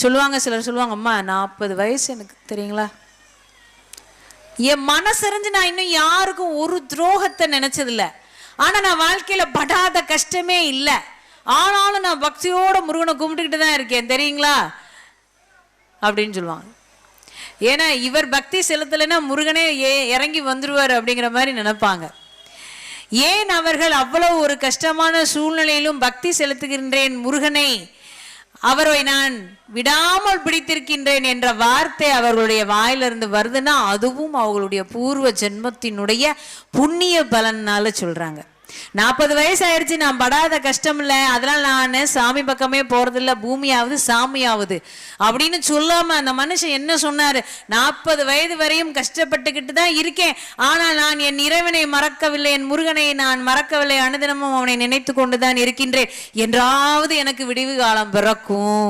சொல்லுவாங்க, சிலர் சொல்லுவாங்க, அம்மா 40 வயசு எனக்கு தெரியுங்களா, என் மனசறிஞ்சு நான் இன்னும் யாருக்கும் ஒரு துரோகத்தை நினைச்சதில்லை, ஆனா நான் வாழ்க்கையில படாத கஷ்டமே இல்லை, ஆனாலும் நான் பக்தியோட முருகனை கும்பிட்டுக்கிட்டு தான் இருக்கேன் தெரியுங்களா அப்படின்னு சொல்லுவாங்க. ஏன்னா இவர் பக்தி செலுத்தலைன்னா முருகனே இறங்கி வந்துருவார் அப்படிங்கிற மாதிரி நினைப்பாங்க. ஏன் அவர்கள் அவ்வளவு ஒரு கஷ்டமான சூழ்நிலையிலும் பக்தி செலுத்துகின்றேன் முருகனை, அவரை நான் விடாமல் பிடித்திருக்கின்றேன் என்ற வார்த்தை அவர்களுடைய வாயிலிருந்து வருதுன்னா அதுவும் அவர்களுடைய பூர்வ ஜென்மத்தினுடைய புண்ணிய பலனால சொல்றாங்க. 40 வயசு ஆயிடுச்சு, நான் படாத கஷ்டம் இல்லை, அதனால நான் சாமி பக்கமே போறதில்ல, பூமியாவது சாமியாவது அப்படின்னு சொல்லாம அந்த மனுஷன் என்ன சொன்னாரு, 40 வயது வரையும் கஷ்டப்பட்டுக்கிட்டு தான் இருக்கேன், ஆனால் நான் என் இறைவனை மறக்கவில்லை, என் முருகனை நான் மறக்கவில்லை, அனுதினமும் அவனை நினைத்து கொண்டுதான் இருக்கின்றேன், என்றாவது எனக்கு விடிவு காலம் பிறக்கும்.